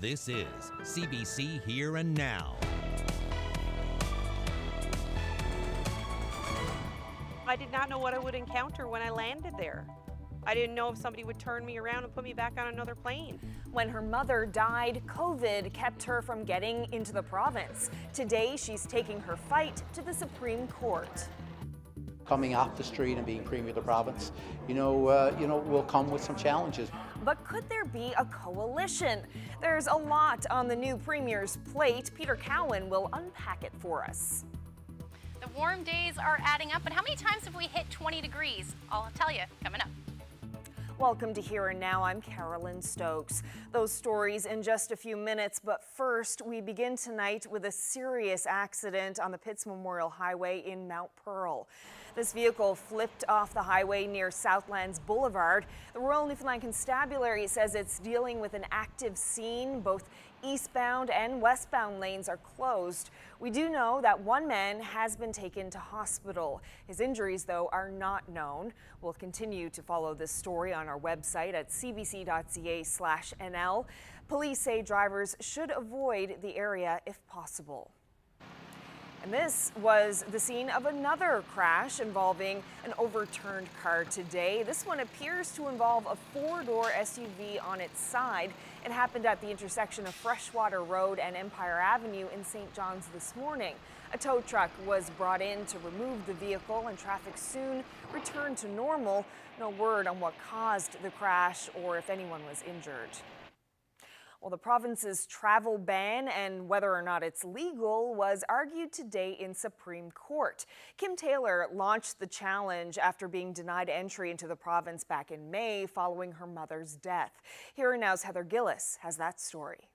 This is CBC Here and Now. I did not know what I would encounter when I landed there. I didn't know if somebody would turn me around and put me back on another plane. When her mother died, COVID kept her from getting into the province. Today, she's taking her fight to the Supreme Court. Coming off the street and being Premier of the province, will come with some challenges. But could there be a coalition? There's a lot on the new Premier's plate. Peter Cowan will unpack it for us. The warm days are adding up, but how many times have we hit 20 degrees? I'll tell you coming up. Welcome to Here and Now. I'm Carolyn Stokes. Those stories in just a few minutes, but first we begin tonight with a serious accident on the Pitts Memorial Highway in Mount Pearl. This vehicle flipped off the highway near Southlands Boulevard. The Royal Newfoundland Constabulary says it's dealing with an active scene. Both eastbound and westbound lanes are closed. We do know that one man has been taken to hospital. His injuries, though, are not known. We'll continue to follow this story on our website at cbc.ca/NL. Police say drivers should avoid the area if possible. And this was the scene of another crash involving an overturned car today. This one appears to involve a four-door SUV on its side. It happened at the intersection of Freshwater Road and Empire Avenue in St. John's this morning. A tow truck was brought in to remove the vehicle, and traffic soon returned to normal. No word on what caused the crash or if anyone was injured. Well, the province's travel ban and whether or not it's legal was argued today in Supreme Court. Kim Taylor launched the challenge after being denied entry into the province back in May following her mother's death. Here and Now's Heather Gillis has that story.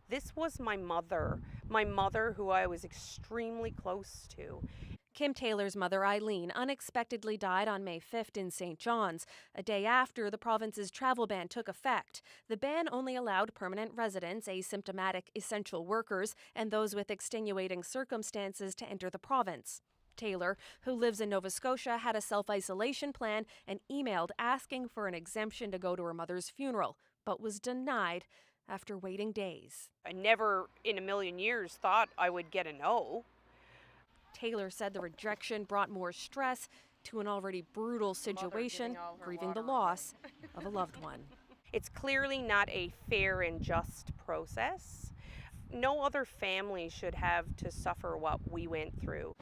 This was my mother who I was extremely close to. Kim Taylor's mother, Eileen, unexpectedly died on May 5th in St. John's, a day after the province's travel ban took effect. The ban only allowed permanent residents, asymptomatic essential workers, and those with extenuating circumstances to enter the province. Taylor, who lives in Nova Scotia, had a self-isolation plan and emailed asking for an exemption to go to her mother's funeral, but was denied after waiting days. I never in a million years thought I would get a no. Taylor said the rejection brought more stress to an already brutal situation, grieving the loss of a loved one. It's clearly not a fair and just process. No other family should have to suffer what we went through.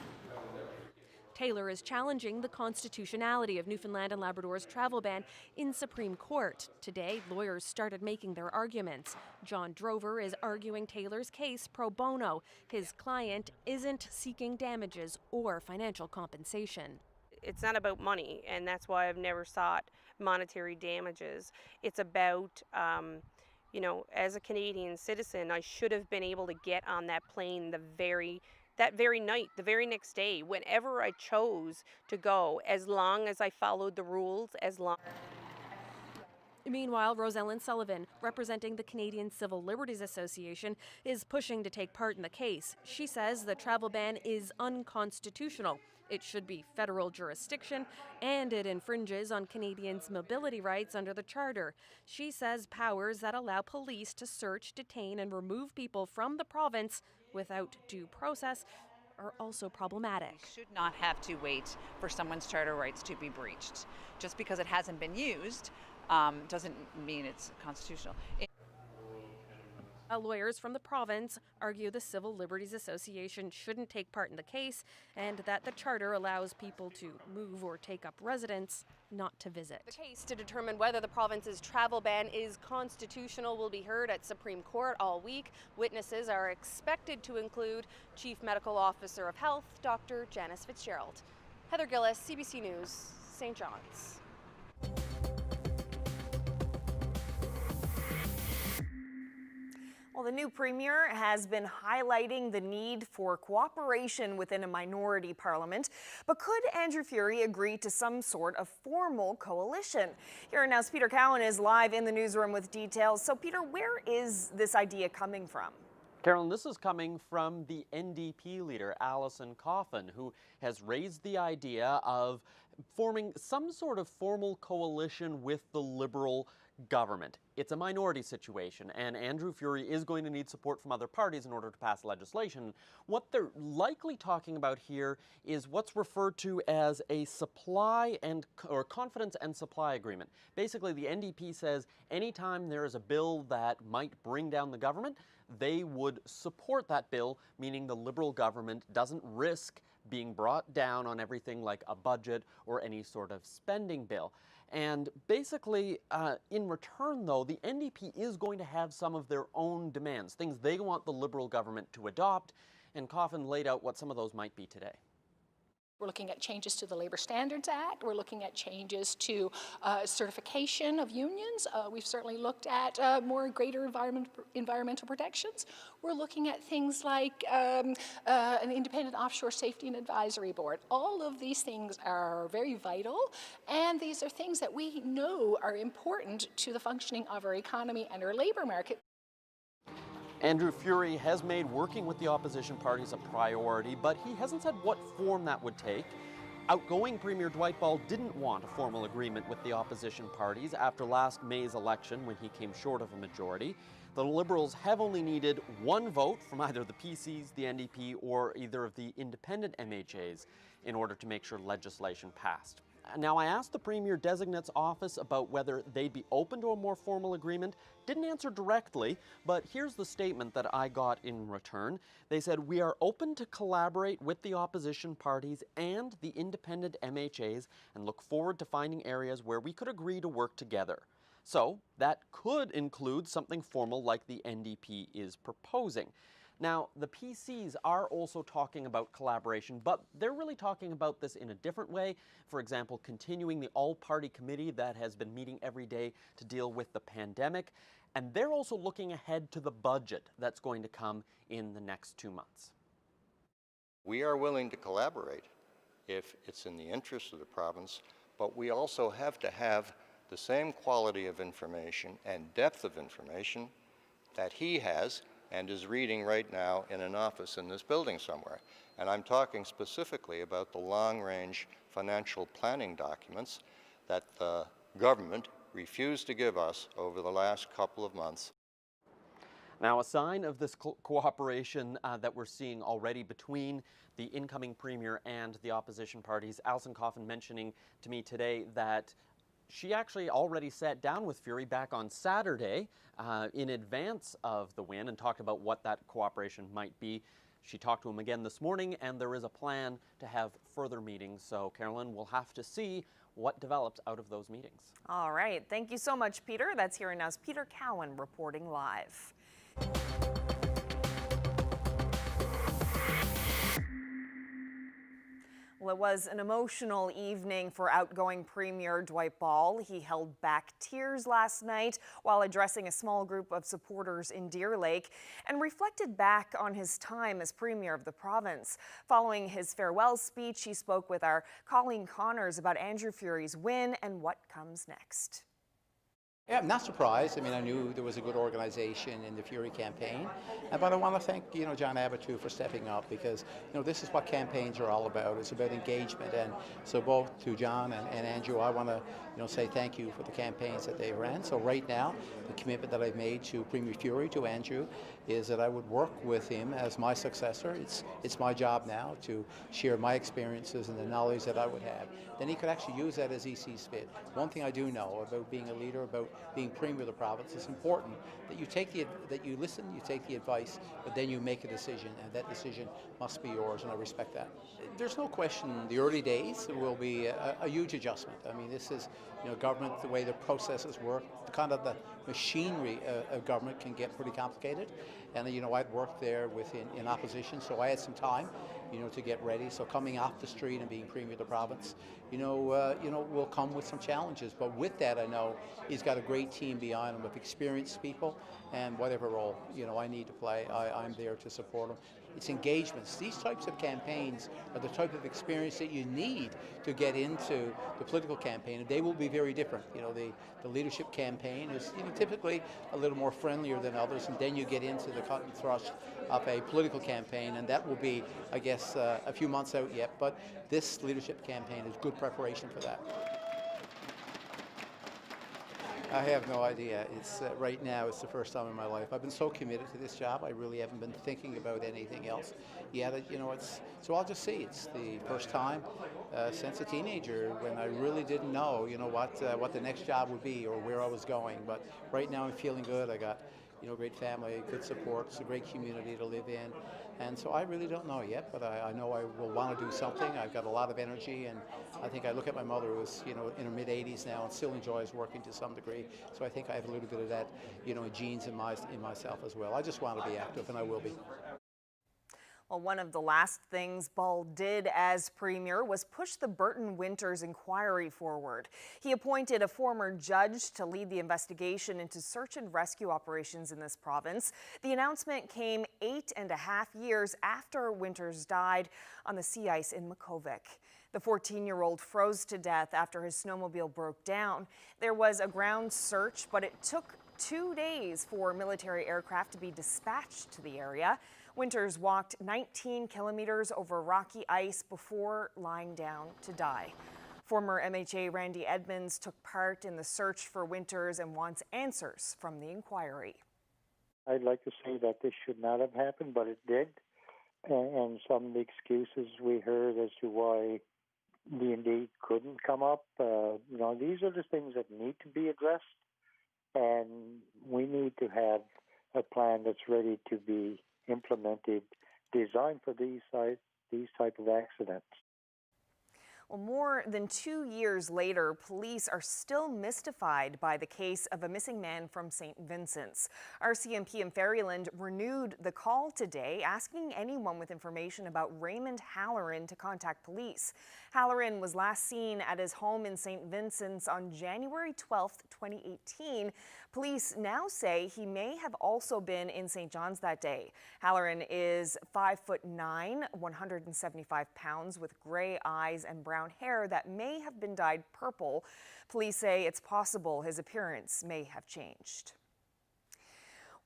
Taylor is challenging the constitutionality of Newfoundland and Labrador's travel ban in Supreme Court. Today, lawyers started making their arguments. John Drover is arguing Taylor's case pro bono. His client isn't seeking damages or financial compensation. It's not about money, and that's why I've never sought monetary damages. It's about, as a Canadian citizen, I should have been able to get on that plane that very night, the very next day, whenever I chose to go, as long as I followed the rules, Meanwhile, Rosellen Sullivan, representing the Canadian Civil Liberties Association, is pushing to take part in the case. She says the travel ban is unconstitutional. It should be federal jurisdiction, and it infringes on Canadians' mobility rights under the Charter. She says powers that allow police to search, detain, and remove people from the province without due process are also problematic. We should not have to wait for someone's charter rights to be breached. Just because it hasn't been used doesn't mean it's constitutional. Lawyers from the province argue the Civil Liberties Association shouldn't take part in the case and that the Charter allows people to move or take up residence, not to visit. The case to determine whether the province's travel ban is constitutional will be heard at Supreme Court all week. Witnesses are expected to include Chief Medical Officer of Health, Dr. Janice Fitzgerald. Heather Gillis, CBC News, St. John's. Well, the new Premier has been highlighting the need for cooperation within a minority parliament. But could Andrew Furey agree to some sort of formal coalition? Here and Now's Peter Cowan is live in the newsroom with details. So, Peter, where is this idea coming from? Carolyn, this is coming from the NDP leader, Alison Coffin, who has raised the idea of forming some sort of formal coalition with the Liberal government. It's a minority situation, and Andrew Furey is going to need support from other parties in order to pass legislation. What they're likely talking about here is what's referred to as a or confidence and supply agreement. Basically, the NDP says anytime there is a bill that might bring down the government, they would support that bill, meaning the Liberal government doesn't risk being brought down on everything like a budget or any sort of spending bill. And basically, in return, though, the NDP is going to have some of their own demands, things they want the Liberal government to adopt, and Coffin laid out what some of those might be today. We're looking at changes to the Labor Standards Act. We're looking at changes to certification of unions. We've certainly looked at greater environmental protections. We're looking at things like an independent offshore safety and advisory board. All of these things are very vital, and these are things that we know are important to the functioning of our economy and our labor market. Andrew Furey has made working with the opposition parties a priority, but he hasn't said what form that would take. Outgoing Premier Dwight Ball didn't want a formal agreement with the opposition parties after last May's election when he came short of a majority. The Liberals have only needed one vote from either the PCs, the NDP, or either of the independent MHAs in order to make sure legislation passed. Now, I asked the Premier-designate's office about whether they'd be open to a more formal agreement. Didn't answer directly, but here's the statement that I got in return. They said, "We are open to collaborate with the opposition parties and the independent MHAs and look forward to finding areas where we could agree to work together." So that could include something formal like the NDP is proposing. Now, the PCs are also talking about collaboration, but they're really talking about this in a different way. For example, continuing the all-party committee that has been meeting every day to deal with the pandemic. And they're also looking ahead to the budget that's going to come in the next 2 months. We are willing to collaborate if it's in the interest of the province, but we also have to have the same quality of information and depth of information that he has and is reading right now in an office in this building somewhere. And I'm talking specifically about the long-range financial planning documents that the government refused to give us over the last couple of months. Now, a sign of this cooperation that we're seeing already between the incoming Premier and the opposition parties, Alison Coffin mentioning to me today that she actually already sat down with Furey back on Saturday in advance of the win and talked about what that cooperation might be. She talked to him again this morning, and there is a plan to have further meetings. So, Carolyn, we'll have to see what develops out of those meetings. All right. Thank you so much, Peter. That's Here and Now's Peter Cowan reporting live. Well, it was an emotional evening for outgoing Premier Dwight Ball. He held back tears last night while addressing a small group of supporters in Deer Lake and reflected back on his time as Premier of the province. Following his farewell speech, he spoke with our Colleen Connors about Andrew Furey's win and what comes next. Yeah, I'm not surprised. I mean, I knew there was a good organization in the Furey campaign, but I want to thank, John Abbott too for stepping up because, this is what campaigns are all about. It's about engagement, and so both to John and Andrew, I want to, say thank you for the campaigns that they ran. So right now, the commitment that I've made to Premier Furey, to Andrew, is that I would work with him as my successor. It's my job now to share my experiences and the knowledge that I would have. Then he could actually use that as he sees fit. One thing I do know about being a leader, about being Premier of the province, it's important that you listen, you take the advice, but then you make a decision, and that decision must be yours, and I respect that. There's no question the early days will be a huge adjustment. I mean, this is, government, the way the processes work, the kind of the machinery of government can get pretty complicated. And, I'd worked there in opposition, so I had some time, to get ready. So coming off the street and being Premier of the province, will come with some challenges. But with that, I know he's got a great team behind him of experienced people, and whatever role, I need to play, I'm there to support him. It's engagements. These types of campaigns are the type of experience that you need to get into the political campaign, and they will be very different. The leadership campaign is typically a little more friendlier than others, and then you get into the cut and thrust of a political campaign, and that will be, I guess, a few months out yet. But this leadership campaign is good preparation for that. I have no idea. It's right now. It's the first time in my life. I've been so committed to this job. I really haven't been thinking about anything else yet. It's so I'll just see. It's the first time since a teenager when I really didn't know, what the next job would be or where I was going. But right now I'm feeling good. I got, great family, good support. It's a great community to live in. And so I really don't know yet, but I know I will want to do something. I've got a lot of energy, and I think I look at my mother who's, in her mid-80s now and still enjoys working to some degree. So I think I have a little bit of that, genes in myself as well. I just want to be active, and I will be. Well, one of the last things Ball did as Premier was push the Burton Winters inquiry forward. He appointed a former judge to lead the investigation into search and rescue operations in this province. The announcement came 8.5 years after Winters died on the sea ice in Makkovik. The 14-year-old froze to death after his snowmobile broke down. There was a ground search, but it took 2 days for military aircraft to be dispatched to the area. Winters walked 19 kilometers over rocky ice before lying down to die. Former MHA Randy Edmonds took part in the search for Winters and wants answers from the inquiry. I'd like to say that this should not have happened, but it did. And some of the excuses we heard as to why D&D couldn't come up, these are the things that need to be addressed. And we need to have a plan that's ready to be implemented, designed for these type of accidents. Well, more than 2 years later, police are still mystified by the case of a missing man from St. Vincent's. RCMP in Ferryland renewed the call today, asking anyone with information about Raymond Halloran to contact police. Halloran was last seen at his home in St. Vincent's on January 12, 2018. Police now say he may have also been in St. John's that day. Halloran is 5'9", 175 pounds, with gray eyes and brown hair that may have been dyed purple. Police say it's possible his appearance may have changed.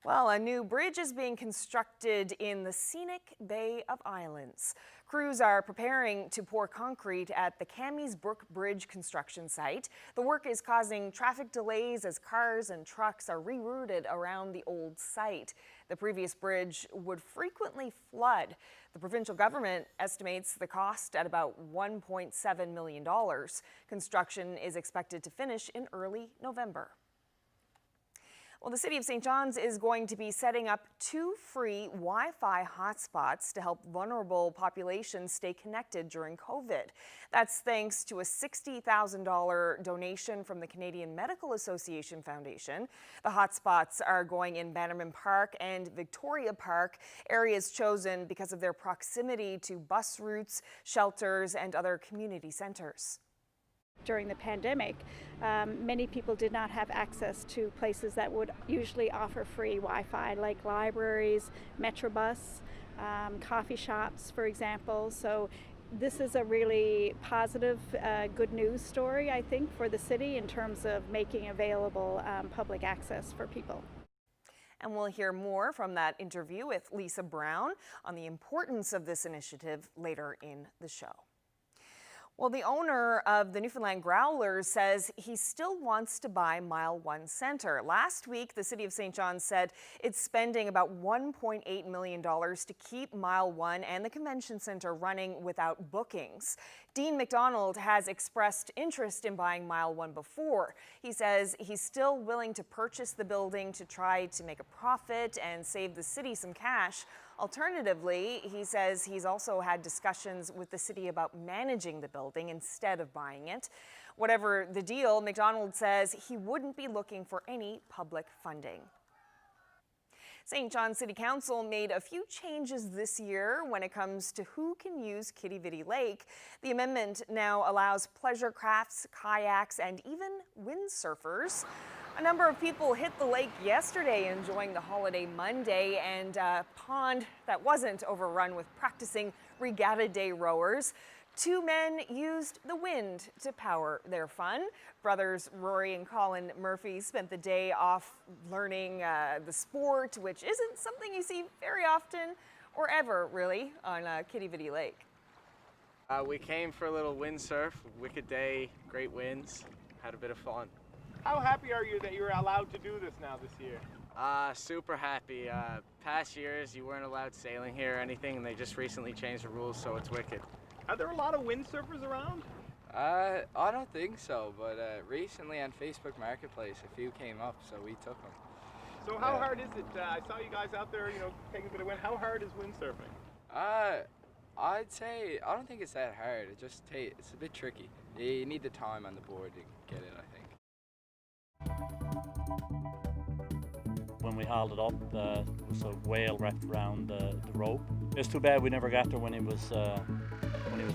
Well, a new bridge is being constructed in the scenic Bay of Islands. Crews are preparing to pour concrete at the Camies Brook Bridge construction site. The work is causing traffic delays as cars and trucks are rerouted around the old site. The previous bridge would frequently flood. The provincial government estimates the cost at about $1.7 million. Construction is expected to finish in early November. Well, the City of St. John's is going to be setting up 2 free Wi-Fi hotspots to help vulnerable populations stay connected during COVID. That's thanks to a $60,000 donation from the Canadian Medical Association Foundation. The hotspots are going in Bannerman Park and Victoria Park, areas chosen because of their proximity to bus routes, shelters, and other community centers. During the pandemic, many people did not have access to places that would usually offer free Wi-Fi, like libraries, Metrobus, coffee shops, for example. So this is a really positive, good news story, I think, for the city in terms of making available public access for people. And we'll hear more from that interview with Lisa Brown on the importance of this initiative later in the show. Well, the owner of the Newfoundland Growlers says he still wants to buy Mile 1 Centre. Last week, the City of St. John's said it's spending about $1.8 million to keep Mile 1 and the Convention Centre running without bookings. Dean McDonald has expressed interest in buying Mile 1 before. He says he's still willing to purchase the building to try to make a profit and save the city some cash. Alternatively, he says he's also had discussions with the city about managing the building instead of buying it. Whatever the deal, McDonald says he wouldn't be looking for any public funding. St. John City Council made a few changes this year when it comes to who can use Quidi Vidi Lake. The amendment now allows pleasure crafts, kayaks, and even windsurfers. A number of people hit the lake yesterday enjoying the holiday Monday, and a pond that wasn't overrun with practicing Regatta Day rowers. 2 men used the wind to power their fun. Brothers Rory and Colin Murphy spent the day off learning the sport, which isn't something you see very often or ever, really, on Quidi Vidi Lake. We came for a little windsurf, wicked day, great winds, had a bit of fun. How happy are you that you're allowed to do this now this year? Super happy. Past years you weren't allowed sailing here or anything, and they just recently changed the rules, so it's wicked. Are there a lot of windsurfers around? I don't think so, but recently on Facebook Marketplace a few came up, so we took them. So how hard is it? I saw you guys out there, taking a bit of wind. How hard is windsurfing? I'd say I don't think it's that hard. It's a bit tricky. You need the time on the board to get it, I think. When we hauled it up, there was a whale wrapped around the rope. It's too bad we never got there when he was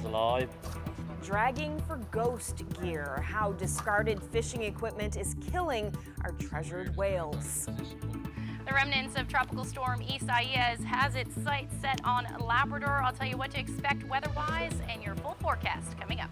alive. Dragging for ghost gear, how discarded fishing equipment is killing our treasured whales. The remnants of Tropical Storm Isaias has its sights set on Labrador. I'll tell you what to expect weather-wise and your full forecast coming up.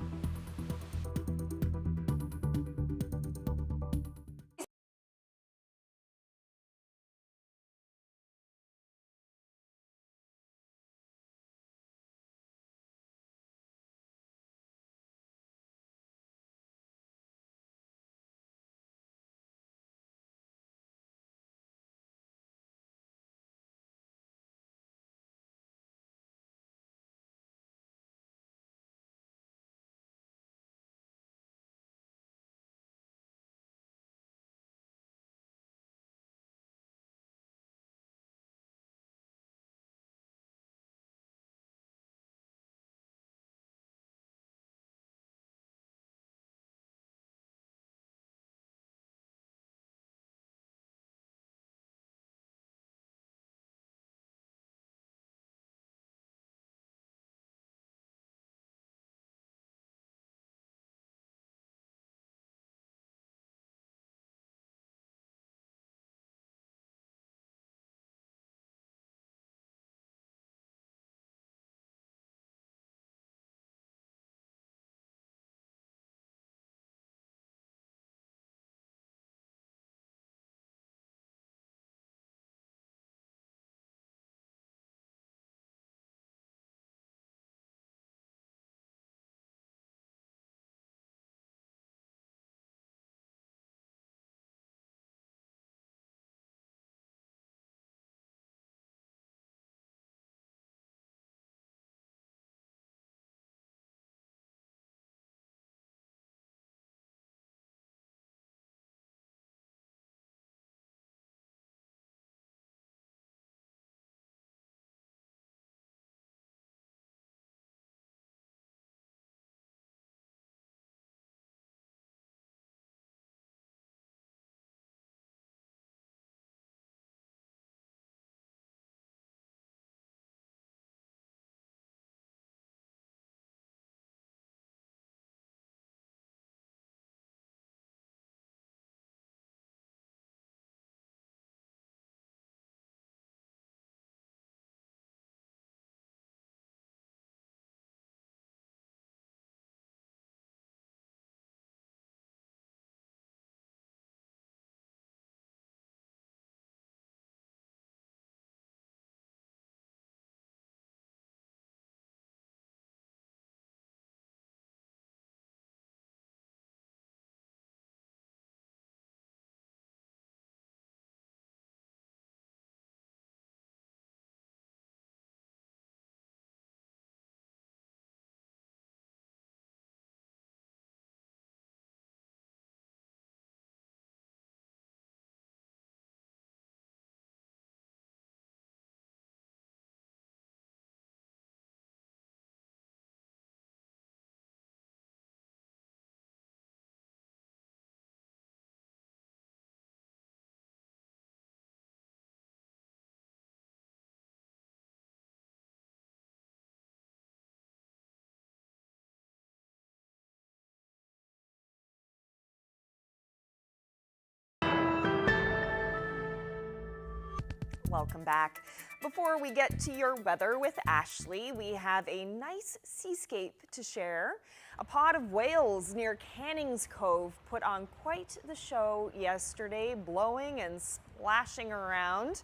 Welcome back. Before we get to your weather with Ashley, we have a nice seascape to share. A pod of whales near Canning's Cove put on quite the show yesterday, blowing and splashing around,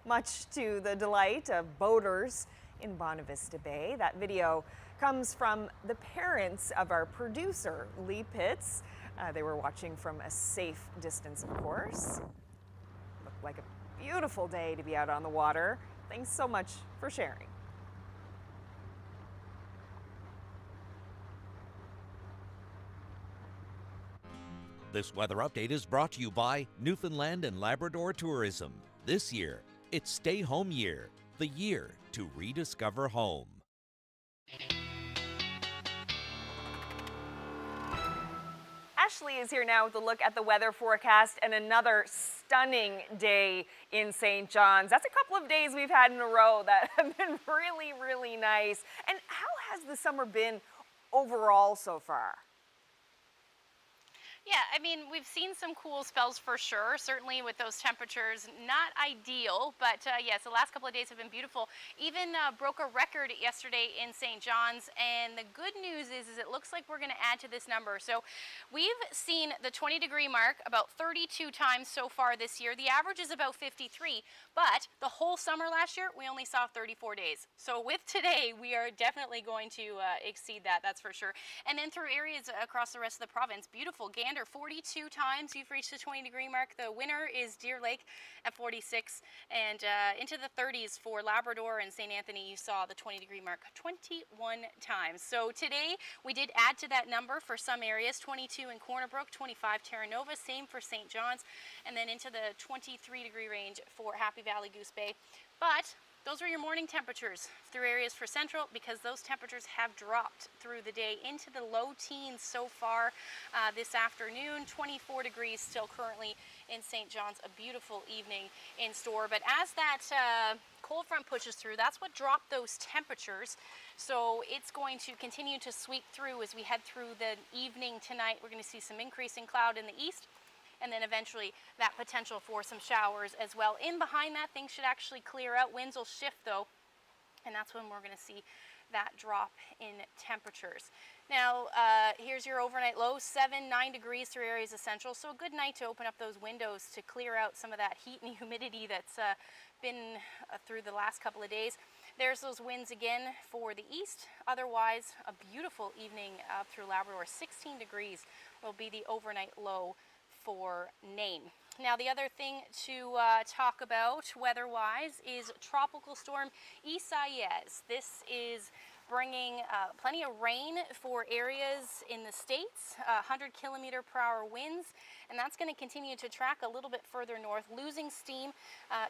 much to the delight of boaters in Bonavista Bay. That video comes from the parents of our producer, Lee Pitts. They were watching from a safe distance, of course. Looked like a beautiful day to be out on the water. Thanks so much for sharing. This weather update is brought to you by Newfoundland and Labrador Tourism. This year, it's Stay Home Year, the year to rediscover home. Ashley is here now with a look at the weather forecast and another stunning day in St. John's. That's a couple of days we've had in a row that have been really, really nice. And how has the summer been overall so far? Yeah, I mean, we've seen some cool spells for sure, certainly with those temperatures. Not ideal, but yes, the last couple of days have been beautiful. Even broke a record yesterday in St. John's, and the good news is it looks like we're going to add to this number. So we've seen the 20-degree mark about 32 times so far this year. The average is about 53, but the whole summer last year, we only saw 34 days. So with today, we are definitely going to exceed that, that's for sure. And then through areas across the rest of the province, beautiful. Gander, 42 times you've reached the 20-degree mark. The winner is Deer Lake at 46, and into the 30s for Labrador and St. Anthony. You saw the 20-degree mark 21 times. So today we did add to that number for some areas. 22 in Corner Brook, 25 Terra Nova, same for St. John's, and then into the 23-degree range for Happy Valley, Goose Bay. But those are your morning temperatures through areas for Central, because those temperatures have dropped through the day into the low teens so far this afternoon. 24 degrees still currently in St. John's. A beautiful evening in store. But as that cold front pushes through, that's what dropped those temperatures. So it's going to continue to sweep through as we head through the evening tonight. We're going to see some increasing cloud in the east, and then eventually that potential for some showers as well. In behind that, things should actually clear out. Winds will shift though, and that's when we're going to see that drop in temperatures. Now, here's your overnight low, 9 degrees through areas of Central. So a good night to open up those windows to clear out some of that heat and humidity that's been through the last couple of days. There's those winds again for the east. Otherwise, a beautiful evening up through Labrador. 16 degrees will be the overnight low for Nain. Now, the other thing to talk about weather-wise is Tropical Storm Isaias. This is bringing plenty of rain for areas in the States, 100-kilometer-per-hour winds, and that's going to continue to track a little bit further north, losing steam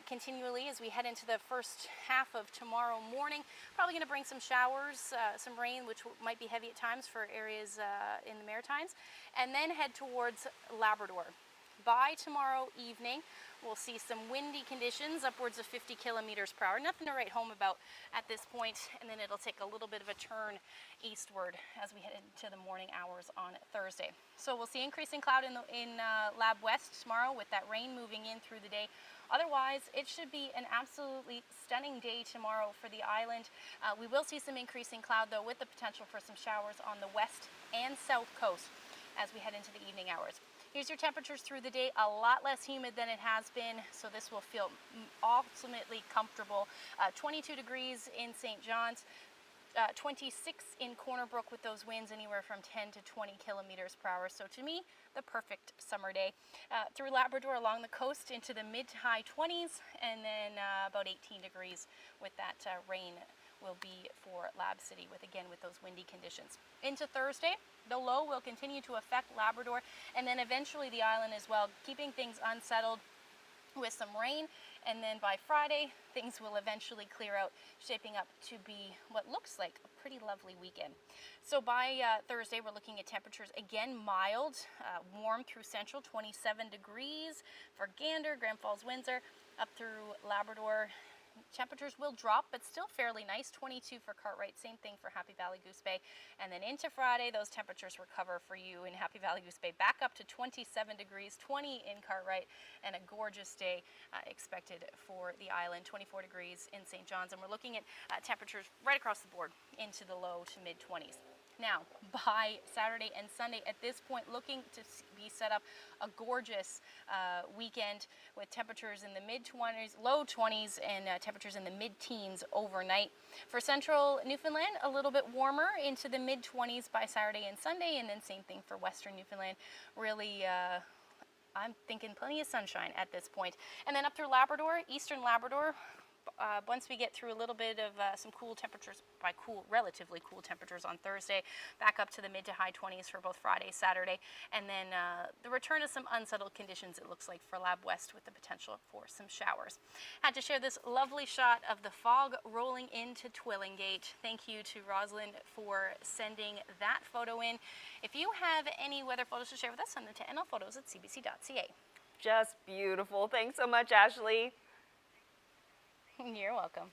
continually as we head into the first half of tomorrow morning. Probably going to bring some showers, some rain, which might be heavy at times for areas in the Maritimes, and then head towards Labrador. By tomorrow evening, we'll see some windy conditions, upwards of 50 kilometers per hour. Nothing to write home about at this point, and then it'll take a little bit of a turn eastward as we head into the morning hours on Thursday. So we'll see increasing cloud in Lab West tomorrow with that rain moving in through the day. Otherwise, it should be an absolutely stunning day tomorrow for the island. We will see some increasing cloud, though, with the potential for some showers on the west and south coast as we head into the evening hours. Here's your temperatures through the day, a lot less humid than it has been, so this will feel ultimately comfortable. 22 degrees in St. John's, 26 in Corner Brook with those winds anywhere from 10 to 20 kilometers per hour. So to me, the perfect summer day. Through Labrador along the coast into the mid to high 20s, and then about 18 degrees with that rain will be for Lab City with those windy conditions. Into Thursday, the low will continue to affect Labrador and then eventually the island as well, keeping things unsettled with some rain. And then by Friday, things will eventually clear out, shaping up to be what looks like a pretty lovely weekend. So by Thursday, we're looking at temperatures again mild, warm through Central, 27 degrees for Gander, Grand Falls, Windsor, up through Labrador. Temperatures will drop, but still fairly nice. 22 for Cartwright, same thing for Happy Valley, Goose Bay. And then into Friday, those temperatures recover for you in Happy Valley, Goose Bay, back up to 27 degrees, 20 in Cartwright, and a gorgeous day expected for the island. 24 degrees in St. John's, and we're looking at temperatures right across the board into the low to mid 20s. Now, by Saturday and Sunday, at this point, looking to be set up a gorgeous weekend with temperatures in the mid-20s, low 20s, and temperatures in the mid-teens overnight. For central Newfoundland, a little bit warmer into the mid-20s by Saturday and Sunday, and then same thing for western Newfoundland. Really, I'm thinking plenty of sunshine at this point. And then up through Labrador, eastern Labrador, once we get through a little bit of some cool temperatures, by cool, relatively cool temperatures on Thursday, back up to the mid to high 20s for both Friday, Saturday, and then the return of some unsettled conditions, it looks like, for Lab West with the potential for some showers. Had to share this lovely shot of the fog rolling into Twillingate. Thank you to Rosalind for sending that photo in. If you have any weather photos to share with us, send them to nlphotos@cbc.ca. Just beautiful. Thanks so much, Ashley. You're welcome.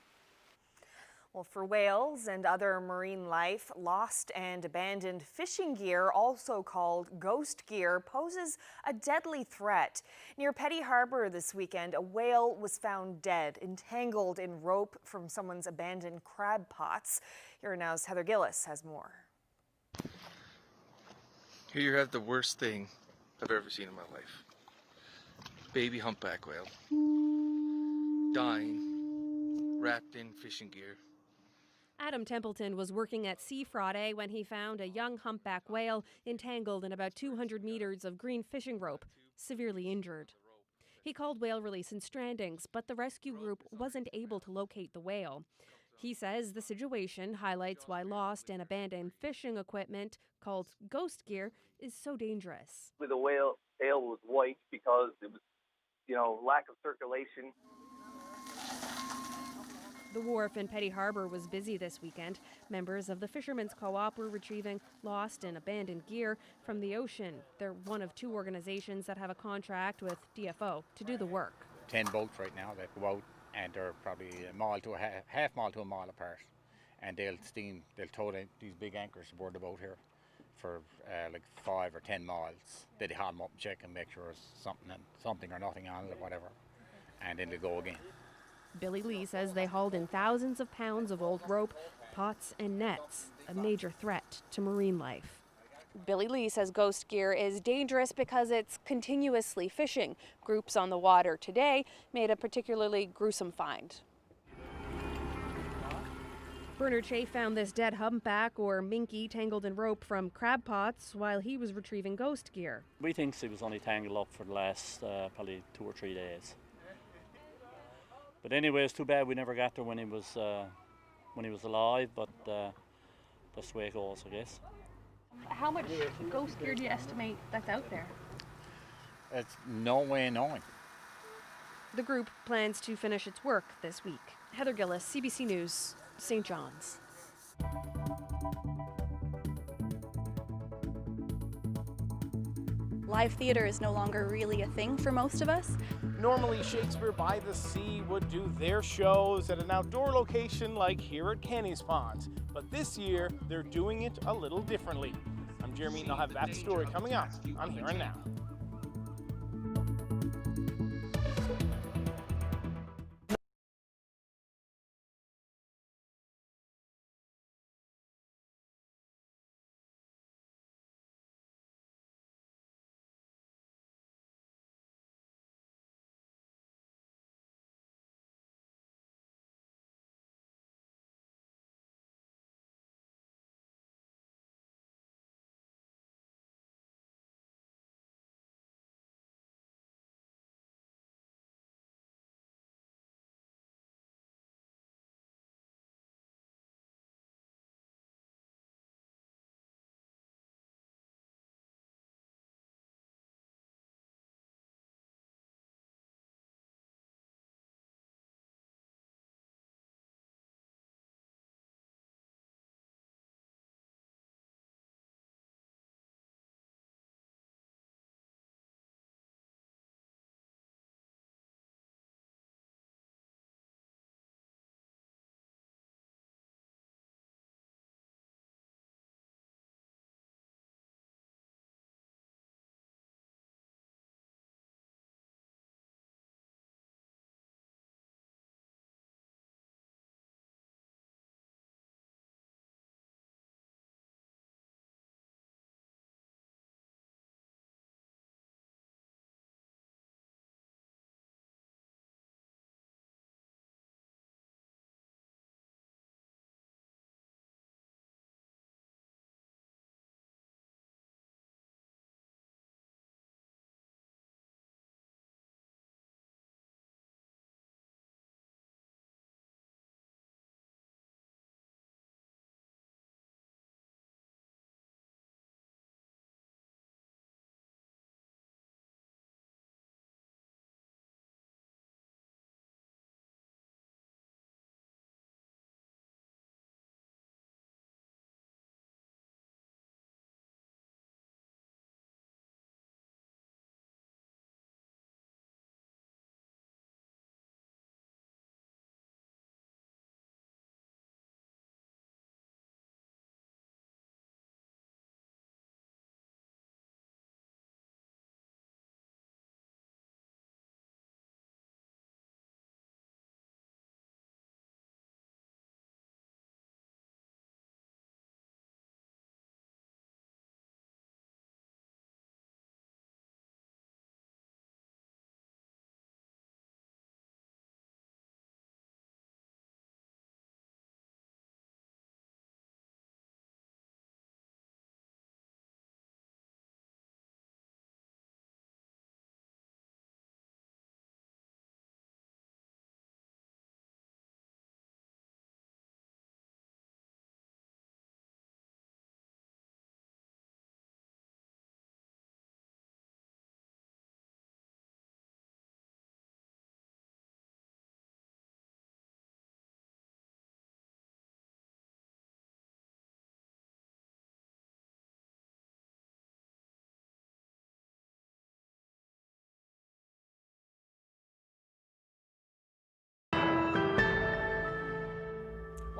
Well, for whales and other marine life, lost and abandoned fishing gear, also called ghost gear, poses a deadly threat. Near Petty Harbour this weekend, a whale was found dead, entangled in rope from someone's abandoned crab pots. Here Now's Heather Gillis has more. Here you have the worst thing I've ever seen in my life. Baby humpback whale. Dying. Wrapped in fishing gear. Adam Templeton was working at Sea Friday when he found a young humpback whale entangled in about 200 meters of green fishing rope, severely injured. He called whale release and strandings, but the rescue group wasn't able to locate the whale. He says the situation highlights why lost and abandoned fishing equipment, called ghost gear, is so dangerous. The whale tail was white because it was, lack of circulation. The wharf in Petty Harbour was busy this weekend. Members of the Fishermen's Co-op were retrieving lost and abandoned gear from the ocean. They're one of 2 organizations that have a contract with DFO to do the work. 10 boats right now that go out, and they're probably a mile to a half mile to a mile apart. And they'll tow these big anchors aboard the boat here for like 5 or 10 miles. Then they haul them up and check and make sure there's something or nothing on it or whatever. And then they go again. Billy Lee says they hauled in thousands of pounds of old rope, pots, and nets, a major threat to marine life. Billy Lee says ghost gear is dangerous because it's continuously fishing. Groups on the water today made a particularly gruesome find. Bernard Shea found this dead humpback or minke tangled in rope from crab pots while he was retrieving ghost gear. We think he was only tangled up for the last probably 2 or 3 days. But anyway, it's too bad we never got there when he was alive, but that's the way it goes, I guess. How much ghost gear do you estimate that's out there? It's no way of knowing. The group plans to finish its work this week. Heather Gillis, CBC News, St. John's. Live theater is no longer really a thing for most of us. Normally, Shakespeare by the Sea would do their shows at an outdoor location like here at Kenny's Ponds. But this year, they're doing it a little differently. I'm Jeremy, and I'll have that story coming up on Here and Now.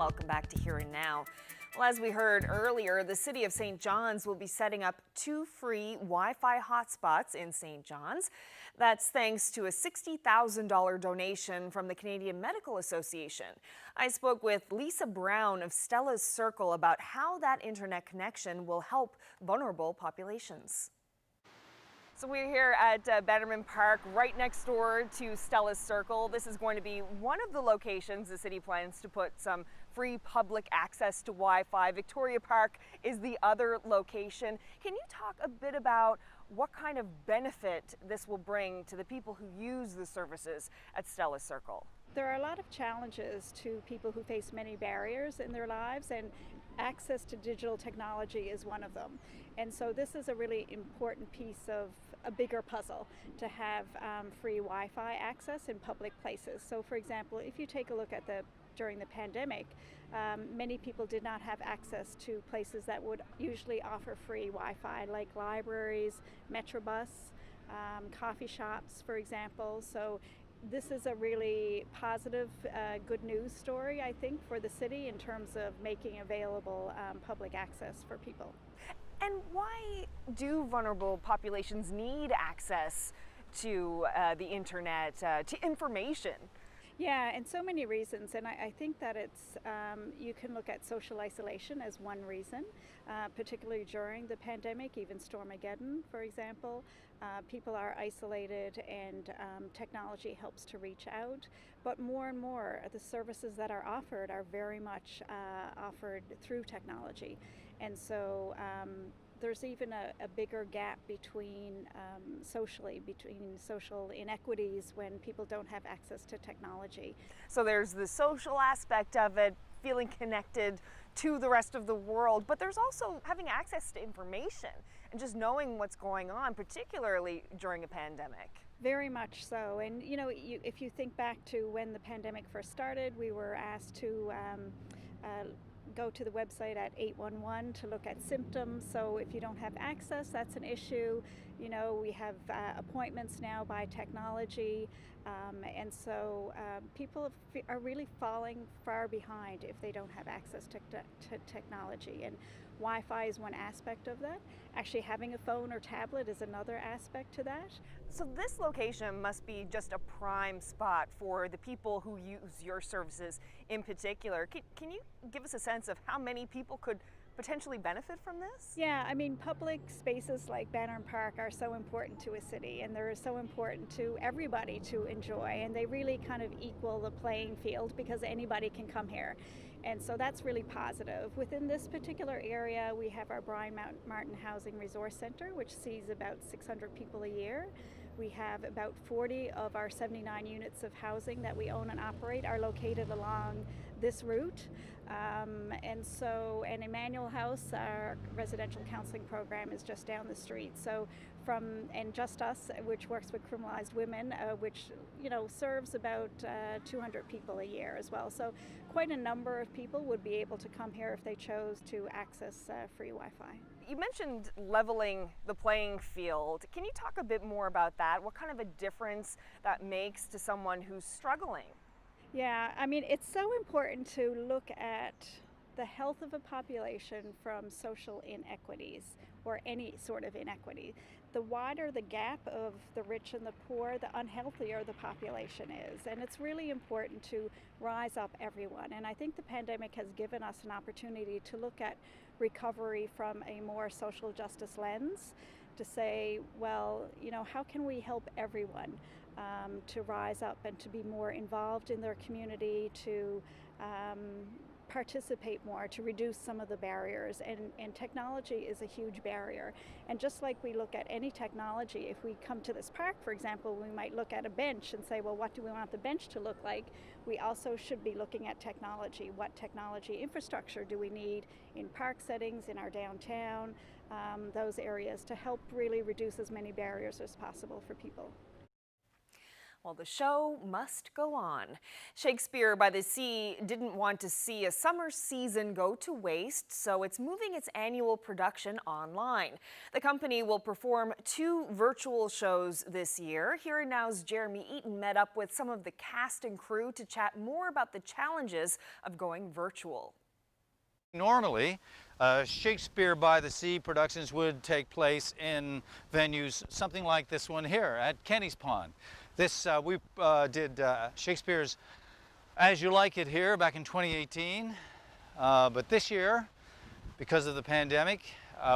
Welcome back to Here and Now. Well, as we heard earlier, the city of St. John's will be setting up 2 free Wi-Fi hotspots in St. John's. That's thanks to a $60,000 donation from the Canadian Medical Association. I spoke with Lisa Brown of Stella's Circle about how that internet connection will help vulnerable populations. So we're here at Bannerman Park, right next door to Stella's Circle. This is going to be one of the locations the city plans to put some free public access to Wi-Fi. Victoria Park is the other location. Can you talk a bit about what kind of benefit this will bring to the people who use the services at Stella's Circle? There are a lot of challenges to people who face many barriers in their lives, and access to digital technology is one of them. And so this is a really important piece of a bigger puzzle to have free Wi-Fi access in public places. So for example, if you take a look at during the pandemic, many people did not have access to places that would usually offer free Wi-Fi, like libraries, Metrobus, coffee shops, for example. So this is a really positive, good news story, I think, for the city in terms of making available public access for people. And why do vulnerable populations need access to the internet, to information? Yeah, and so many reasons, and I think that it's, you can look at social isolation as one reason, particularly during the pandemic, even Stormageddon, for example. People are isolated and technology helps to reach out, but more and more the services that are offered are very much offered through technology. And so there's even a bigger gap between between social inequities when people don't have access to technology. So there's the social aspect of it, feeling connected to the rest of the world, but there's also having access to information and just knowing what's going on, particularly during a pandemic. Very much so. And you know, if you think back to when the pandemic first started, we were asked to go to the website at 811 to look at symptoms. So if you don't have access, that's an issue. You know, we have appointments now by technology, and so people are really falling far behind if they don't have access to technology. And Wi-Fi is one aspect of that. Actually, having a phone or tablet is another aspect to that. So this location must be just a prime spot for the people who use your services in particular. Can you give us a sense of how many people could potentially benefit from this? Yeah, I mean, public spaces like Bannerman Park are so important to a city, and they're so important to everybody to enjoy, and they really kind of equal the playing field because anybody can come here. And so that's really positive. Within this particular area, we have our Brian Martin Housing Resource Center, which sees about 600 people a year. We have about 40 of our 79 units of housing that we own and operate are located along this route. And Emmanuel House, our residential counseling program, is just down the street. So and Just Us, which works with criminalized women, which, you know, serves about 200 people a year as well. So quite a number of people would be able to come here if they chose to access free Wi-Fi. You mentioned leveling the playing field. Can you talk a bit more about that? What kind of a difference that makes to someone who's struggling? Yeah, I mean, it's so important to look at the health of a population from social inequities or any sort of inequity. The wider the gap of the rich and the poor, the unhealthier the population is. And it's really important to rise up everyone. And I think the pandemic has given us an opportunity to look at recovery from a more social justice lens, to say, well, you know, how can we help everyone to rise up and to be more involved in their community, to participate more, to reduce some of the barriers, and technology is a huge barrier. And just like we look at any technology, if we come to this park, for example, we might look at a bench and say, well, what do we want the bench to look like? We also should be looking at technology. What technology infrastructure do we need in park settings, in our downtown, those areas, to help really reduce as many barriers as possible for people. Well, the show must go on. Shakespeare by the Sea didn't want to see a summer season go to waste, so it's moving its annual production online. The company will perform 2 virtual shows this year. Here and Now's Jeremy Eaton met up with some of the cast and crew to chat more about the challenges of going virtual. Normally, Shakespeare by the Sea productions would take place in venues something like this one here at Kenny's Pond. We did Shakespeare's As You Like It here back in 2018, but this year, because of the pandemic,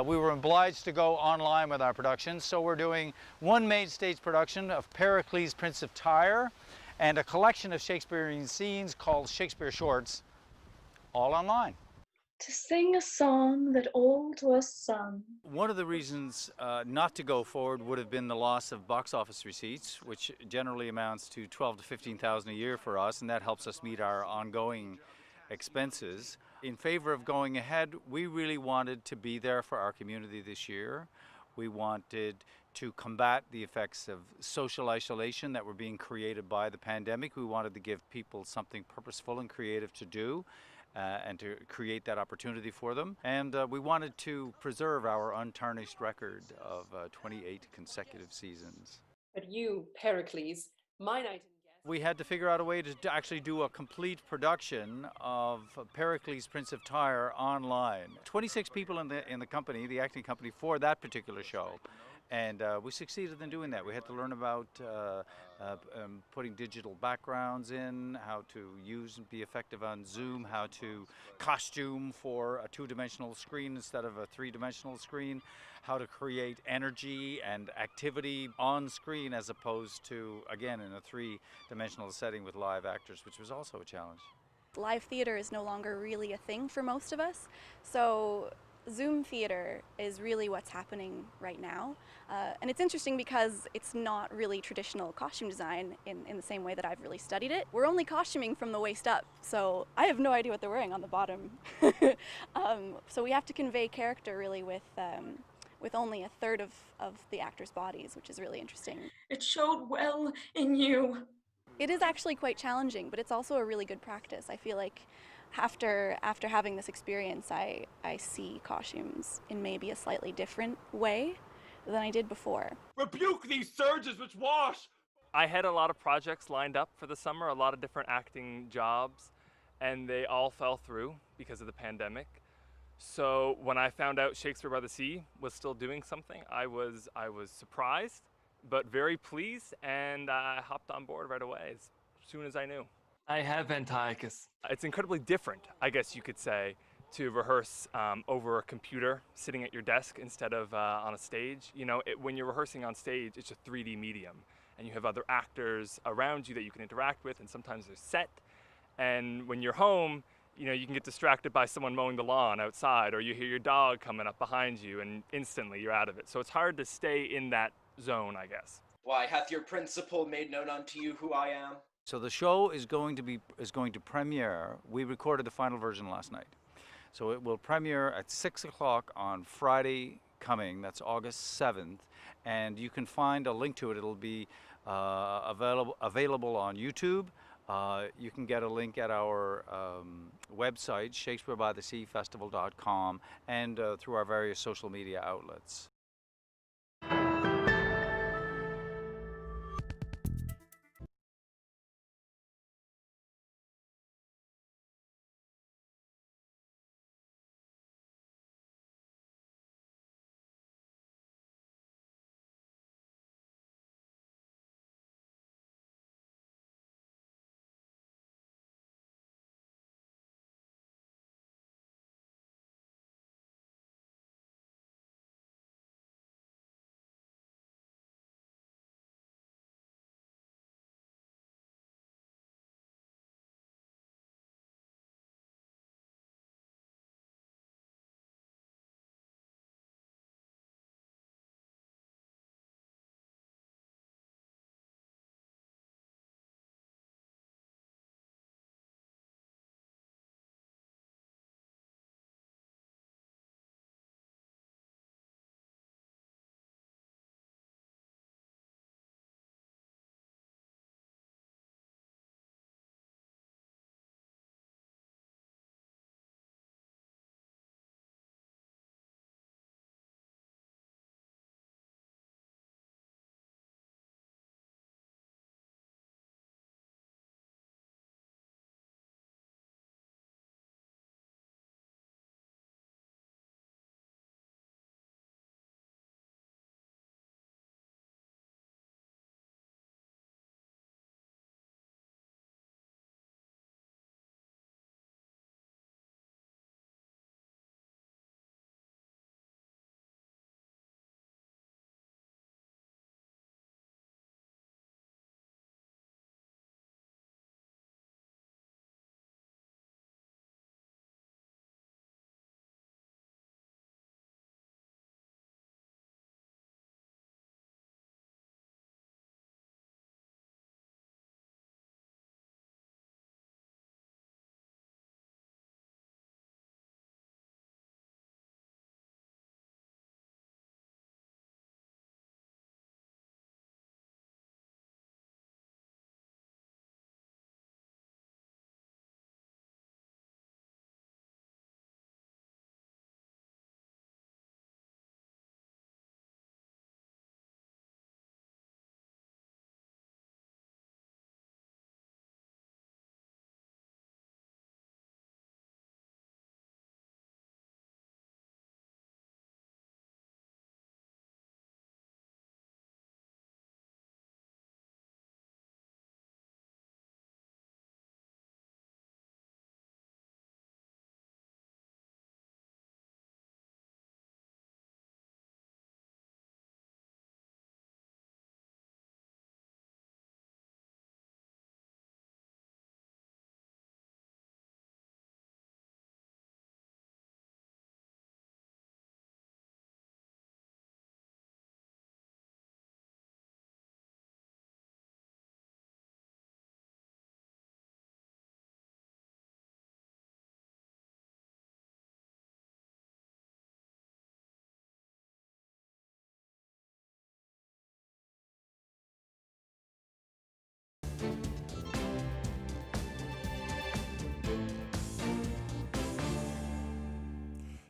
we were obliged to go online with our productions, so we're doing one main stage production of Pericles, Prince of Tyre, and a collection of Shakespearean scenes called Shakespeare Shorts, all online. To sing a song that old was sung. One of the reasons not to go forward would have been the loss of box office receipts, which generally amounts to $12,000 to $15,000 a year for us, and that helps us meet our ongoing expenses. In favor of going ahead, we really wanted to be there for our community this year. We wanted to combat the effects of social isolation that were being created by the pandemic. We wanted to give people something purposeful and creative to do. And to create that opportunity for them. And we wanted to preserve our untarnished record of 28 consecutive seasons. But you, Pericles, my nightingale. We had to figure out a way to actually do a complete production of Pericles, Prince of Tyre online. 26 people in the company, the acting company, for that particular show. And we succeeded in doing that. We had to learn about putting digital backgrounds in, how to use and be effective on Zoom, how to costume for a 2-dimensional screen instead of a 3-dimensional screen, how to create energy and activity on screen as opposed to, again, in a 3-dimensional setting with live actors, which was also a challenge. Live theater is no longer really a thing for most of us, so Zoom theater is really what's happening right now. And it's interesting because it's not really traditional costume design in the same way that I've really studied it. We're only costuming from the waist up, so I have no idea what they're wearing on the bottom. So we have to convey character really with only a third of the actors' bodies, which is really interesting. It showed well in you. It is actually quite challenging, but it's also a really good practice. I feel like after having this experience, I see costumes in maybe a slightly different way than I did before. Rebuke these surges which wash! I had a lot of projects lined up for the summer, a lot of different acting jobs, and they all fell through because of the pandemic. So when I found out Shakespeare by the Sea was still doing something, I was surprised, but very pleased, and I hopped on board right away as soon as I knew. I have Antiochus. It's incredibly different, I guess you could say, to rehearse over a computer, sitting at your desk instead of on a stage. You know, when you're rehearsing on stage, it's a 3D medium, and you have other actors around you that you can interact with, and sometimes there's set. And when you're home, you know, you can get distracted by someone mowing the lawn outside, or you hear your dog coming up behind you, and instantly you're out of it. So it's hard to stay in that zone, I guess. Why, hath your principal made known unto you who I am? So the show is going to premiere. We recorded the final version last night. So it will premiere at 6 o'clock on Friday coming, that's August 7th, and you can find a link to it. It'll be available on YouTube. You can get a link at our website, shakespearebytheseafestival.com, and through our various social media outlets.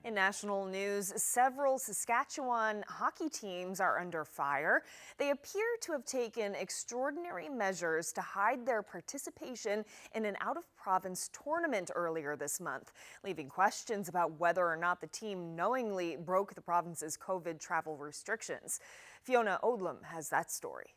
In national news, several Saskatchewan hockey teams are under fire. They appear to have taken extraordinary measures to hide their participation in an out-of-province tournament earlier this month, leaving questions about whether or not the team knowingly broke the province's COVID travel restrictions. Fiona Odlum has that story.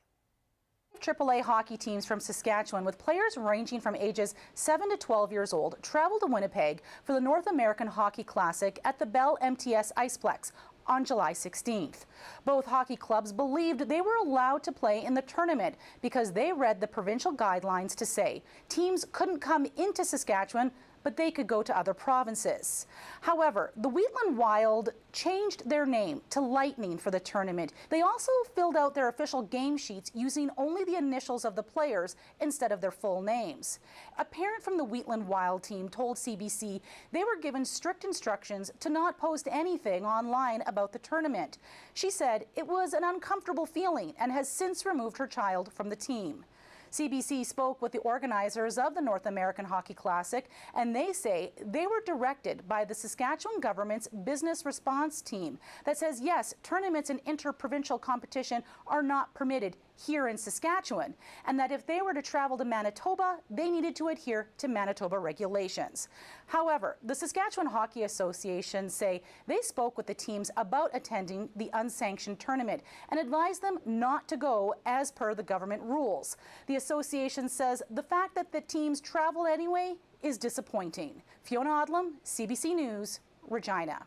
AAA hockey teams from Saskatchewan with players ranging from ages 7 to 12 years old traveled to Winnipeg for the North American Hockey Classic at the Bell MTS Iceplex on July 16th. Both hockey clubs believed they were allowed to play in the tournament because they read the provincial guidelines to say teams couldn't come into Saskatchewan, but they could go to other provinces. However, the Wheatland Wild changed their name to Lightning for the tournament. They also filled out their official game sheets using only the initials of the players instead of their full names. A parent from the Wheatland Wild team told CBC they were given strict instructions to not post anything online about the tournament. She said it was an uncomfortable feeling and has since removed her child from the team. CBC spoke with the organizers of the North American Hockey Classic, and they say they were directed by the Saskatchewan government's business response team that says, yes, tournaments and interprovincial competition are not permitted here in Saskatchewan, and that if they were to travel to Manitoba, they needed to adhere to Manitoba regulations. However, the Saskatchewan Hockey Association say they spoke with the teams about attending the unsanctioned tournament and advised them not to go as per the government rules. The association says the fact that the teams traveled anyway is disappointing. Fiona Odlum, CBC News, Regina.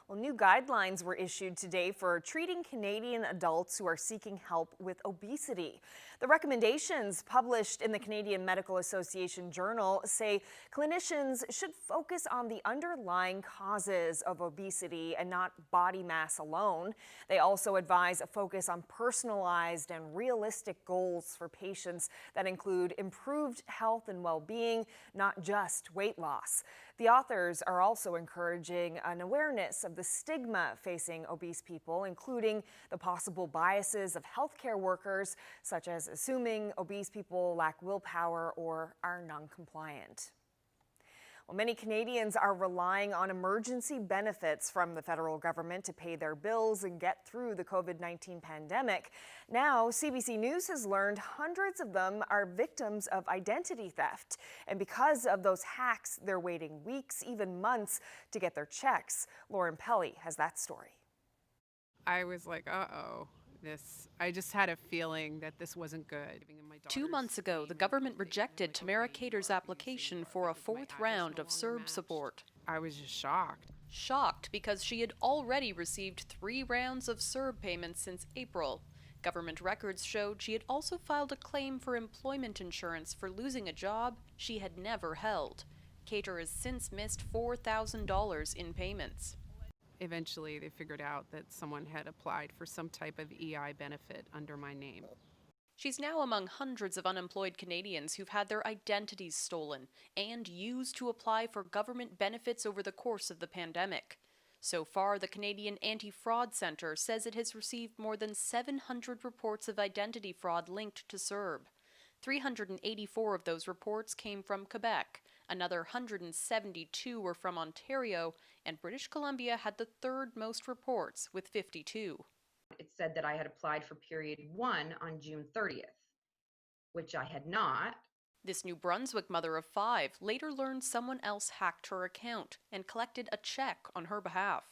Well, new guidelines were issued today for treating Canadian adults who are seeking help with obesity. The recommendations published in the Canadian Medical Association Journal say clinicians should focus on the underlying causes of obesity and not body mass alone. They also advise a focus on personalized and realistic goals for patients that include improved health and well-being, not just weight loss. The authors are also encouraging an awareness of the stigma facing obese people, including the possible biases of healthcare workers, such as assuming obese people lack willpower or are non-compliant. Well, many Canadians are relying on emergency benefits from the federal government to pay their bills and get through the COVID-19 pandemic. Now, CBC News has learned hundreds of them are victims of identity theft. And because of those hacks, they're waiting weeks, even months, to get their checks. Lauren Pelly has that story. I was like, uh-oh. I just had a feeling that this wasn't good. 2 months ago, the government rejected Tamara Cater's application for a fourth round of CERB support. I was just shocked. Shocked because she had already received 3 rounds of CERB payments since April. Government records showed she had also filed a claim for employment insurance for losing a job she had never held. Cater has since missed $4,000 in payments. Eventually, they figured out that someone had applied for some type of EI benefit under my name. She's now among hundreds of unemployed Canadians who've had their identities stolen and used to apply for government benefits over the course of the pandemic. So far, the Canadian Anti-Fraud Centre says it has received more than 700 reports of identity fraud linked to CERB. 384 of those reports came from Quebec. Another 172 were from Ontario, and British Columbia had the third most reports with 52. It said that I had applied for period 1 on June 30th, which I had not. This New Brunswick mother of 5 later learned someone else hacked her account and collected a check on her behalf.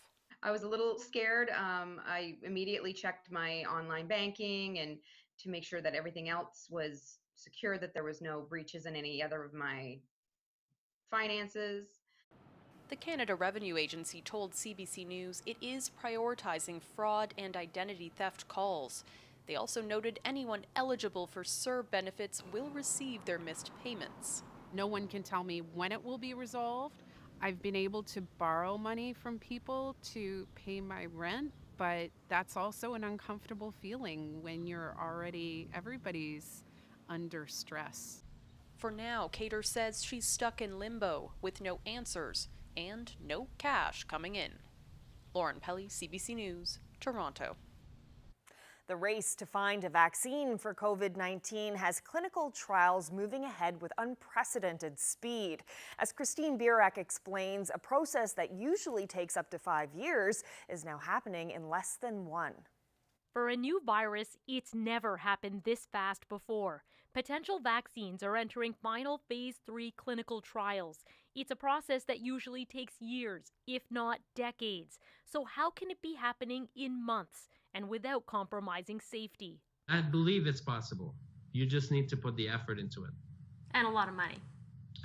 I was a little scared. I immediately checked my online banking and to make sure that everything else was secure, that there was no breaches in any other of my finances. The Canada Revenue Agency told CBC News it is prioritizing fraud and identity theft calls. They also noted anyone eligible for CERB benefits will receive their missed payments. No one can tell me when it will be resolved. I've been able to borrow money from people to pay my rent, but that's also an uncomfortable feeling when everybody's under stress. For now, Cater says she's stuck in limbo with no answers and no cash coming in. Lauren Pelly, CBC News, Toronto. The race to find a vaccine for COVID-19 has clinical trials moving ahead with unprecedented speed. As Christine Birak explains, a process that usually takes up to 5 years is now happening in less than 1. For a new virus, it's never happened this fast before. Potential vaccines are entering final phase 3 clinical trials. It's a process that usually takes years, if not decades. So how can it be happening in months and without compromising safety? I believe it's possible. You just need to put the effort into it. And a lot of money.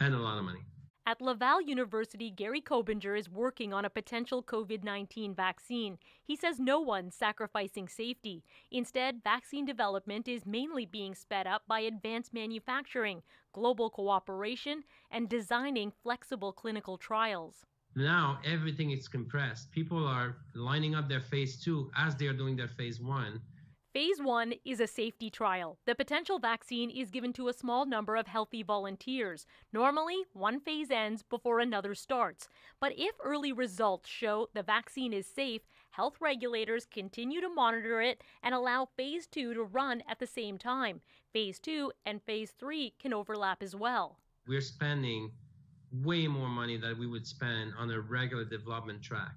And a lot of money. At Laval University, Gary Kobinger is working on a potential COVID-19 vaccine. He says no one's sacrificing safety. Instead, vaccine development is mainly being sped up by advanced manufacturing, global cooperation, and designing flexible clinical trials. Now everything is compressed. People are lining up their phase 2 as they are doing their phase 1. Phase 1 is a safety trial. The potential vaccine is given to a small number of healthy volunteers. Normally, one phase ends before another starts. But if early results show the vaccine is safe, health regulators continue to monitor it and allow phase 2 to run at the same time. Phase 2 and phase 3 can overlap as well. We're spending way more money than we would spend on a regular development track.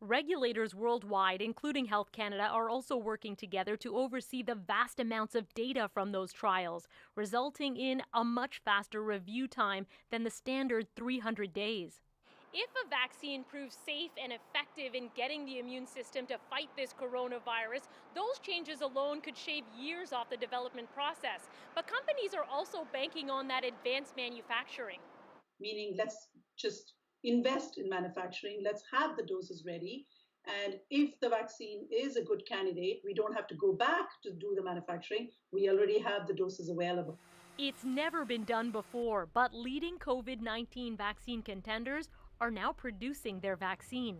Regulators worldwide, including Health Canada, are also working together to oversee the vast amounts of data from those trials, resulting in a much faster review time than the standard 300 days. If a vaccine proves safe and effective in getting the immune system to fight this coronavirus, those changes alone could shave years off the development process. But companies are also banking on that advanced manufacturing. Meaning, let's just invest in manufacturing, let's have the doses ready, and if the vaccine is a good candidate, we don't have to go back to do the manufacturing. We already have the doses available. It's never been done before, but leading COVID-19 vaccine contenders are now producing their vaccine.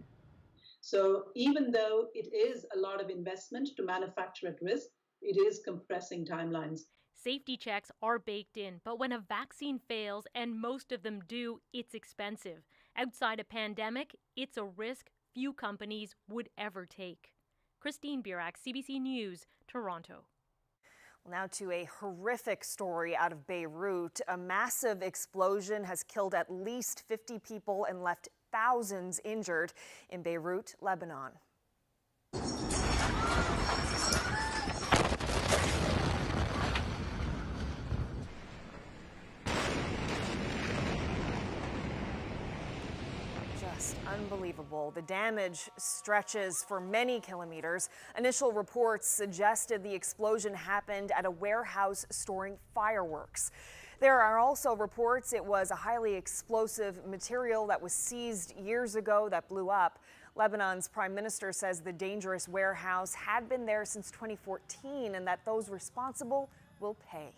So even though it is a lot of investment to manufacture at risk, it is compressing timelines. Safety checks are baked in, but when a vaccine fails, and most of them do, it's expensive. Outside a pandemic, it's a risk few companies would ever take. Christine Birak, CBC News, Toronto. Now to a horrific story out of Beirut. A massive explosion has killed at least 50 people and left thousands injured in Beirut, Lebanon. Just unbelievable. The damage stretches for many kilometers. Initial reports suggested the explosion happened at a warehouse storing fireworks. There are also reports it was a highly explosive material that was seized years ago that blew up. Lebanon's prime minister says the dangerous warehouse had been there since 2014 and that those responsible will pay.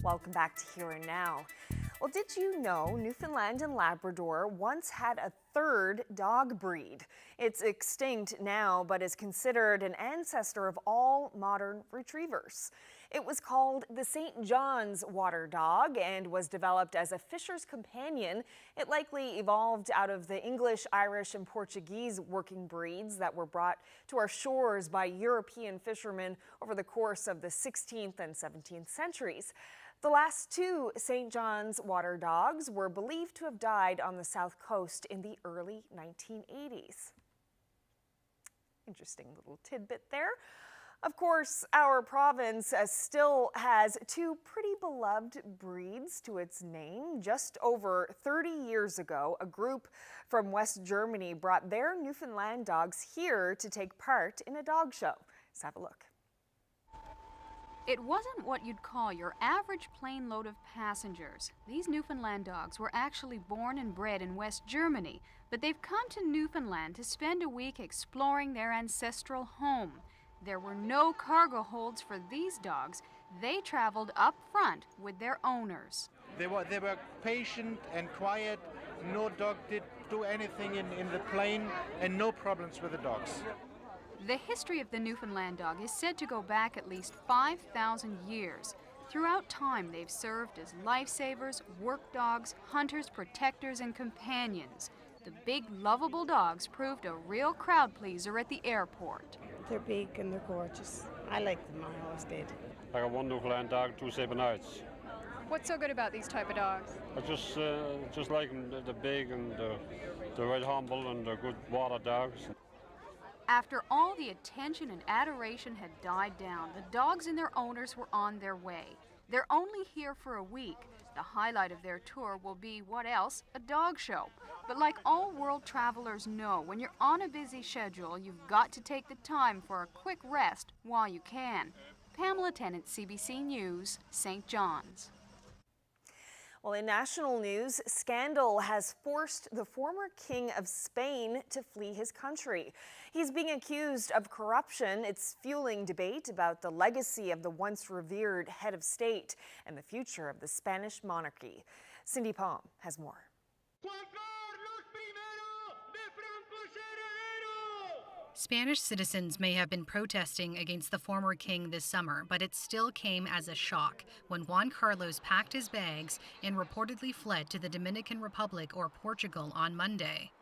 Welcome back to Here and Now. Well, did you know Newfoundland and Labrador once had a third dog breed? It's extinct now, but is considered an ancestor of all modern retrievers. It was called the St. John's water dog and was developed as a fisher's companion. It likely evolved out of the English, Irish, and Portuguese working breeds that were brought to our shores by European fishermen over the course of the 16th and 17th centuries. The last two St. John's water dogs were believed to have died on the south coast in the early 1980s. Interesting little tidbit there. Of course, our province still has two pretty beloved breeds to its name. Just over 30 years ago, a group from West Germany brought their Newfoundland dogs here to take part in a dog show. Let's have a look. It wasn't what you'd call your average plane load of passengers. These Newfoundland dogs were actually born and bred in West Germany, but they've come to Newfoundland to spend a week exploring their ancestral home. There were no cargo holds for these dogs. They traveled up front with their owners. They were patient and quiet. No dog did do anything in the plane, and no problems with the dogs. The history of the Newfoundland dog is said to go back at least 5,000 years. Throughout time, they've served as lifesavers, work dogs, hunters, protectors, and companions. The big, lovable dogs proved a real crowd pleaser at the airport. They're big and they're gorgeous. I like them, I always did. I got one Newfoundland dog, 2 Sabinites. What's so good about these type of dogs? I just like them, they're big and they're very humble and they're good water dogs. After all the attention and adoration had died down, the dogs and their owners were on their way. They're only here for a week. The highlight of their tour will be, what else? A dog show. But like all world travelers know, when you're on a busy schedule, you've got to take the time for a quick rest while you can. Pamela Tennant, CBC News, St. John's. Well, in national news, scandal has forced the former king of Spain to flee his country. He's being accused of corruption. It's fueling debate about the legacy of the once revered head of state and the future of the Spanish monarchy. Cindy Palm has more. Spanish citizens may have been protesting against the former king this summer, but it still came as a shock when Juan Carlos packed his bags and reportedly fled to the Dominican Republic or Portugal on Monday.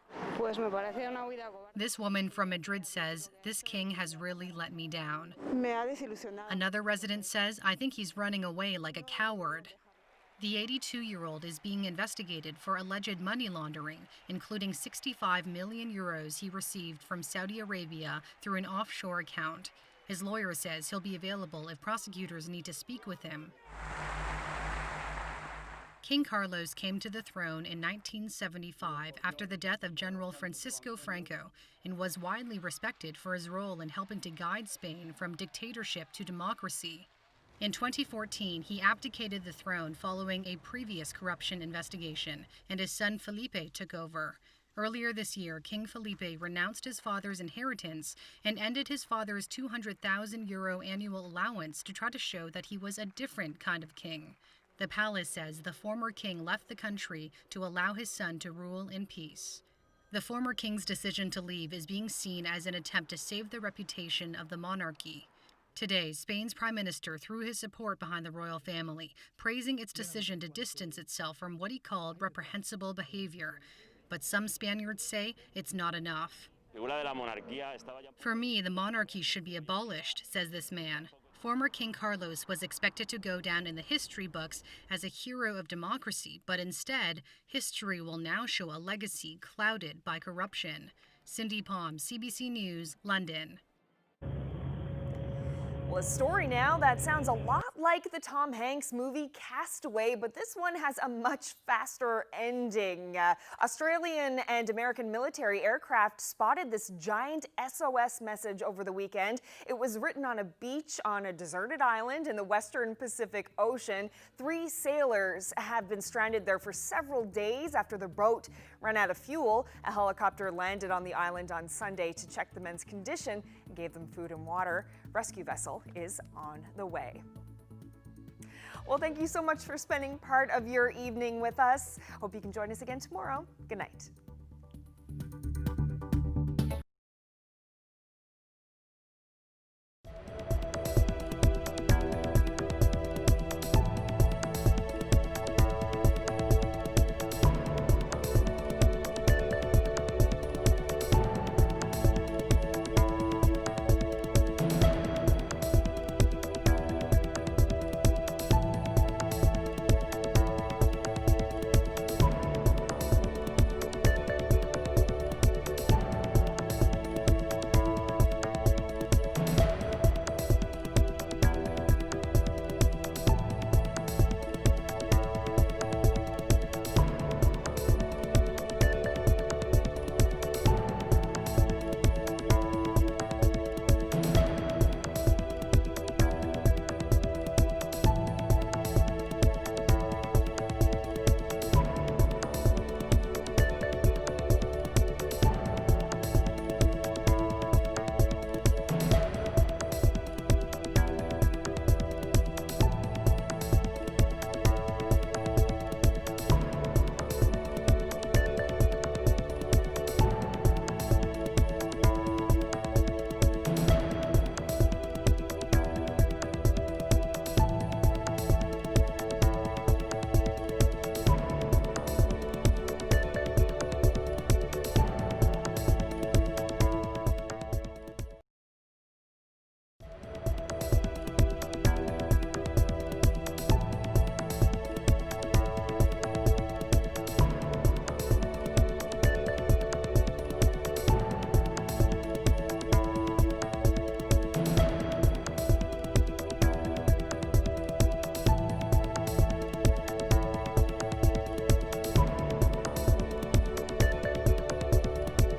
This woman from Madrid says, "This king has really let me down." Another resident says, "I think he's running away like a coward." The 82-year-old is being investigated for alleged money laundering, including 65 million euros he received from Saudi Arabia through an offshore account. His lawyer says he'll be available if prosecutors need to speak with him. King Carlos came to the throne in 1975 after the death of General Francisco Franco and was widely respected for his role in helping to guide Spain from dictatorship to democracy. In 2014, he abdicated the throne following a previous corruption investigation, and his son Felipe took over. Earlier this year, King Felipe renounced his father's inheritance and ended his father's €200,000 annual allowance to try to show that he was a different kind of king. The palace says the former king left the country to allow his son to rule in peace. The former king's decision to leave is being seen as an attempt to save the reputation of the monarchy. Today, Spain's prime minister threw his support behind the royal family, praising its decision to distance itself from what he called reprehensible behavior. But some Spaniards say it's not enough. For me, the monarchy should be abolished, says this man. Former King Carlos was expected to go down in the history books as a hero of democracy, but instead, history will now show a legacy clouded by corruption. Cindy Palm, CBC News, London. Well, a story now that sounds a lot like the Tom Hanks movie Castaway, but this one has a much faster ending. Australian and American military aircraft spotted this giant SOS message over the weekend. It was written on a beach on a deserted island in the western Pacific Ocean. 3 sailors have been stranded there for several days after the boat ran out of fuel. A helicopter landed on the island on Sunday to check the men's condition and gave them food and water. Rescue vessel is on the way. Well, thank you so much for spending part of your evening with us. Hope you can join us again tomorrow. Good night.